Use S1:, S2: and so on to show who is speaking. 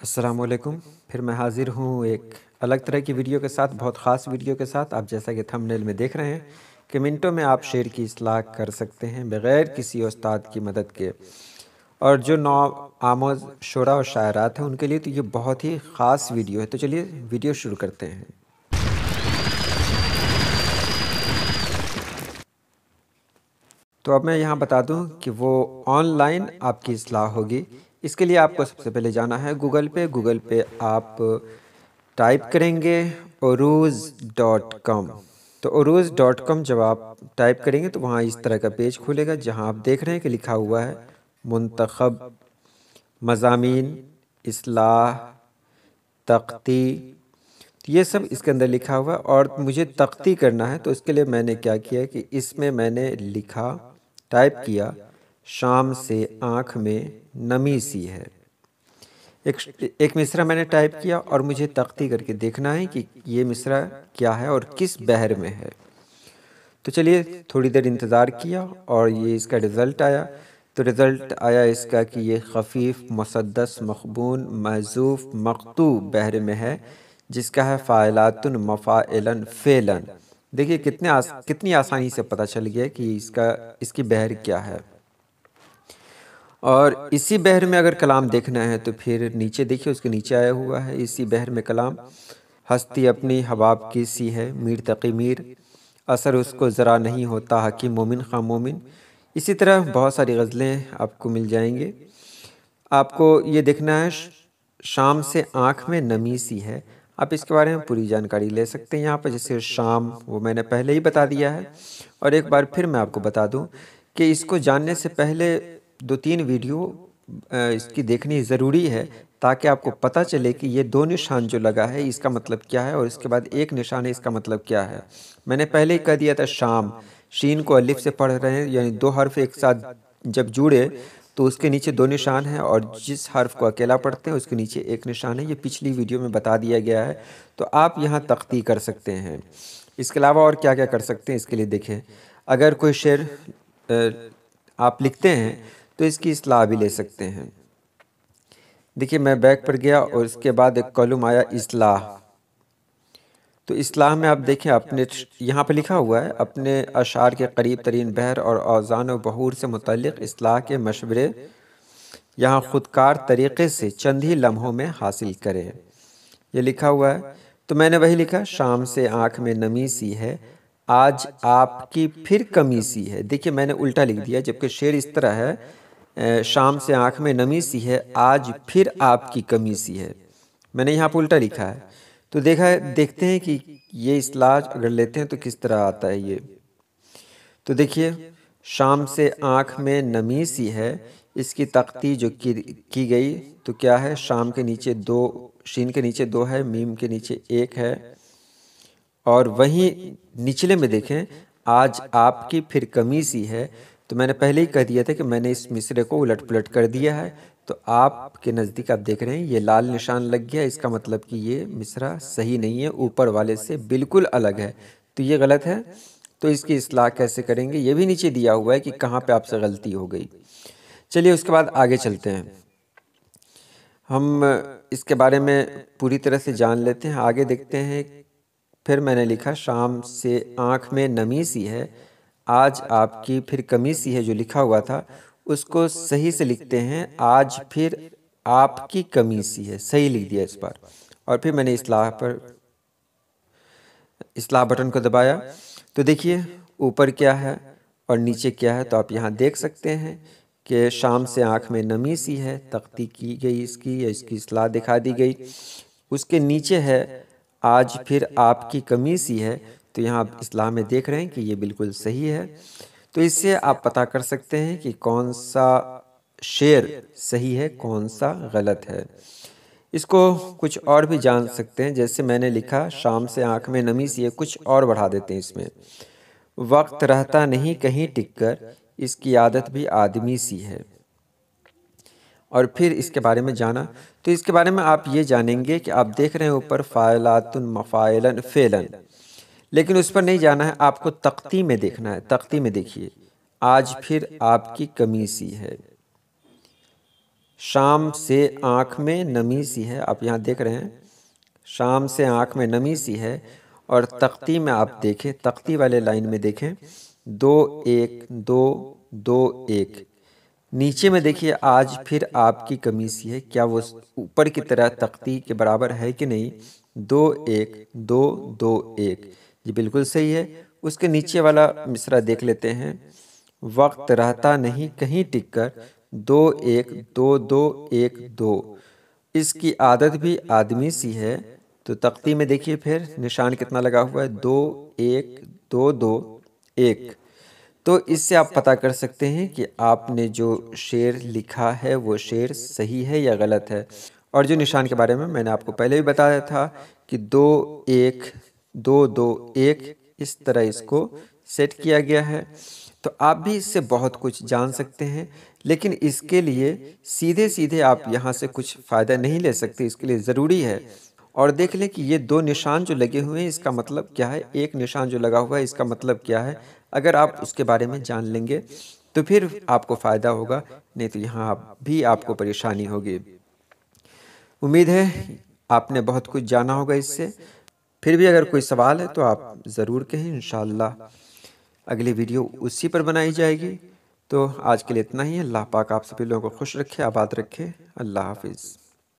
S1: السلام علیکم۔ پھر میں حاضر ہوں ایک الگ طرح کی ویڈیو کے ساتھ، بہت خاص ویڈیو کے ساتھ۔ آپ جیسا کہ تھمبنیل میں دیکھ رہے ہیں کہ منٹوں میں آپ شعر کی اصلاح کر سکتے ہیں بغیر کسی استاد کی مدد کے، اور جو نو آموز شعراء و شاعرات ہیں ان کے لیے تو یہ بہت ہی خاص ویڈیو ہے۔ تو چلیے ویڈیو شروع کرتے ہیں۔ تو اب میں یہاں بتا دوں کہ وہ آن لائن آپ کی اصلاح ہوگی۔ اس کے لیے آپ کو سب سے پہلے جانا ہے گوگل پہ۔ گوگل پہ آپ ٹائپ کریں گے عروض.com۔ تو عروض.com جب آپ ٹائپ کریں گے تو وہاں اس طرح کا پیج کھولے گا، جہاں آپ دیکھ رہے ہیں کہ لکھا ہوا ہے منتخب مضامین، اصلاح، تختی، یہ سب اس کے اندر لکھا ہوا ہے۔ اور مجھے تختی کرنا ہے تو اس کے لیے میں نے کیا کیا کہ اس میں میں نے لکھا، ٹائپ کیا، شام سے آنکھ میں نمی سی ہے۔ ایک مصرع میں نے ٹائپ کیا اور مجھے تختی کر کے دیکھنا ہے کہ یہ مصرع کیا ہے اور کس بحر میں ہے۔ تو چلیے تھوڑی دیر انتظار کیا اور یہ اس کا رزلٹ آیا۔ تو رزلٹ آیا اس کا کہ یہ خفیف مسدس مخبون محذوف مقطوع بحر میں ہے، جس کا ہے فاعلات مفاعلن فعلن۔ دیکھیے کتنی آسانی سے پتہ چل گیا کہ اس کی بحر کیا ہے۔ اور اسی بحر میں اگر کلام دیکھنا ہے تو پھر نیچے دیکھیے، اس کے نیچے آیا ہوا ہے اسی بحر میں کلام، ہستی اپنی حباب کی سی ہے میر تقی میر، اثر اس کو ذرا نہیں ہوتا حکیم مومن خواہ مومن۔ اسی طرح بہت ساری غزلیں آپ کو مل جائیں گے۔ آپ کو یہ دیکھنا ہے شام سے آنکھ میں نمی سی ہے۔ آپ اس کے بارے میں پوری جانکاری لے سکتے ہیں یہاں پر، جیسے شام وہ میں نے پہلے ہی بتا دیا ہے۔ اور ایک بار پھر میں آپ کو بتا دوں کہ اس کو جاننے سے پہلے 2-3 ویڈیو اس کی دیکھنی ضروری ہے، تاکہ آپ کو پتہ چلے کہ یہ 2 نشان جو لگا ہے اس کا مطلب کیا ہے، اور اس کے بعد ایک نشان ہے اس کا مطلب کیا ہے۔ میں نے پہلے ہی کہہ دیا تھا شام، شین کو الف سے پڑھ رہے ہیں، یعنی 2 حرف ایک ساتھ جب جڑے تو اس کے نیچے 2 نشان ہیں، اور جس حرف کو اکیلا پڑھتے ہیں اس کے نیچے ایک نشان ہے۔ یہ پچھلی ویڈیو میں بتا دیا گیا ہے، تو آپ یہاں تختی کر سکتے ہیں۔ اس کے علاوہ اور کیا کیا کر سکتے ہیں اس کے لیے دیکھیں، اگر کوئی شعر آپ لکھتے ہیں تو اس کی اصلاح بھی لے سکتے ہیں۔ دیکھیے میں بیک پر گیا اور اس کے بعد ایک کالم آیا اصلاح۔ تو اصلاح میں آپ دیکھیں اپنے یہاں پہ لکھا ہوا ہے اپنے اشعار کے قریب ترین بحر اور اوزان و بحور سے متعلق اصلاح کے مشورے یہاں خودکار طریقے سے چند ہی لمحوں میں حاصل کریں۔ یہ لکھا ہوا ہے، تو میں نے وہی لکھا، شام سے آنکھ میں نمی سی ہے، آج آپ کی پھر کمی سی ہے۔ دیکھیے میں نے الٹا لکھ دیا، جبکہ شعر اس طرح ہے، شام سے آنکھ میں نمی سی ہے، آج پھر آپ کی کمی سی ہے۔ میں نے یہاں پہ الٹا لکھا ہے۔ تو دیکھتے ہیں کہ یہ اصلاح اگر لیتے ہیں تو کس طرح آتا ہے یہ۔ تو دیکھیے شام سے آنکھ میں نمی سی ہے، اس کی تختی جو کی گئی تو کیا ہے، شام کے نیچے 2، شین کے نیچے 2 ہے، میم کے نیچے 1 ہے، اور وہیں نچلے میں دیکھیں آج آپ کی پھر کمی سی ہے۔ تو میں نے پہلے ہی کہہ دیا تھا کہ میں نے اس مصرے کو الٹ پلٹ کر دیا ہے۔ تو آپ کے نزدیک آپ دیکھ رہے ہیں یہ لال نشان لگ گیا، اس کا مطلب کہ یہ مصرع صحیح نہیں ہے، اوپر والے سے بالکل الگ ہے، تو یہ غلط ہے۔ تو اس کی اصلاح کیسے کریں گے، یہ بھی نیچے دیا ہوا ہے کہ کہاں پہ آپ سے غلطی ہو گئی۔ چلیے اس کے بعد آگے چلتے ہیں، ہم اس کے بارے میں پوری طرح سے جان لیتے ہیں، آگے دیکھتے ہیں۔ پھر میں نے لکھا شام سے آنکھ میں نمی سی ہے، آج آپ کی پھر کمی سی ہے، جو لکھا ہوا تھا اس کو صحیح سے لکھتے ہیں، آج پھر آپ کی کمی سی ہے، صحیح لکھ دیا اس بار۔ اور پھر میں نے اصلاح بٹن کو دبایا، تو دیکھیے اوپر کیا ہے اور نیچے کیا ہے۔ تو آپ یہاں دیکھ سکتے ہیں کہ شام سے آنکھ میں نمی سی ہے، تختی کی گئی اس کی، یا اس کی اصلاح دکھا دی گئی۔ اس کے نیچے ہے آج پھر آپ کی کمی سی ہے، تو یہاں آپ اصلاح میں دیکھ رہے ہیں کہ یہ بالکل صحیح ہے۔ تو اس سے آپ پتہ کر سکتے ہیں کہ کون سا شعر صحیح ہے، کون سا غلط ہے۔ اس کو کچھ اور بھی جان سکتے ہیں، جیسے میں نے لکھا شام سے آنکھ میں نمی سی ہے، کچھ اور بڑھا دیتے ہیں اس میں، وقت رہتا نہیں کہیں ٹک کر، اس کی عادت بھی آدمی سی ہے۔ اور پھر اس کے بارے میں جانا، تو اس کے بارے میں آپ یہ جانیں گے کہ آپ دیکھ رہے ہیں اوپر فاعلات مفاعلن فعلن، لیکن اس پر نہیں جانا ہے، آپ کو تختی میں دیکھنا ہے۔ تختی میں دیکھیے آج پھر آپ کی کمی سی ہے، شام سے آنکھ میں نمی سی ہے، آپ یہاں دیکھ رہے ہیں شام سے آنکھ میں نمی سی ہے، اور تختی میں آپ دیکھیں، تختی والے لائن میں دیکھیں 2 1 2 2 1، نیچے میں دیکھیے آج پھر آپ کی کمی سی ہے، کیا وہ اوپر کی طرح تختی کے برابر ہے کہ نہیں؟ 2 1 2 2 1، جی بالکل صحیح ہے۔ اس کے نیچے والا مصرع دیکھ لیتے ہیں، وقت رہتا نہیں کہیں ٹک کر 2 1 2 2 1 2، اس کی عادت بھی آدمی سی ہے، تو تختی میں دیکھیے پھر نشان کتنا لگا ہوا ہے 2 1 2 2 1۔ تو اس سے آپ پتہ کر سکتے ہیں کہ آپ نے جو شعر لکھا ہے وہ شعر صحیح ہے یا غلط ہے۔ اور جو نشان کے بارے میں نے آپ کو پہلے بھی بتایا تھا کہ 2 1 2 2 1، اس طرح اس کو سیٹ کیا گیا ہے۔ تو آپ بھی اس سے بہت کچھ جان سکتے ہیں، لیکن اس کے لیے سیدھے سیدھے آپ یہاں سے کچھ فائدہ نہیں لے سکتے، اس کے لیے ضروری ہے اور دیکھ لیں کہ یہ 2 نشان جو لگے ہوئے ہیں اس کا مطلب کیا ہے، ایک نشان جو لگا ہوا ہے اس کا مطلب کیا ہے۔ اگر آپ اس کے بارے میں جان لیں گے تو پھر آپ کو فائدہ ہوگا، نہیں تو یہاں بھی آپ کو پریشانی ہوگی۔ امید ہے آپ نے بہت کچھ جانا ہوگا اس سے، پھر بھی اگر کوئی سوال ہے تو آپ ضرور کہیں، انشاءاللہ اگلی ویڈیو اسی پر بنائی جائے گی۔ تو آج کے لیے اتنا ہی، اللہ پاک آپ سبھی لوگوں کو خوش رکھے، آباد رکھے، اللہ حافظ۔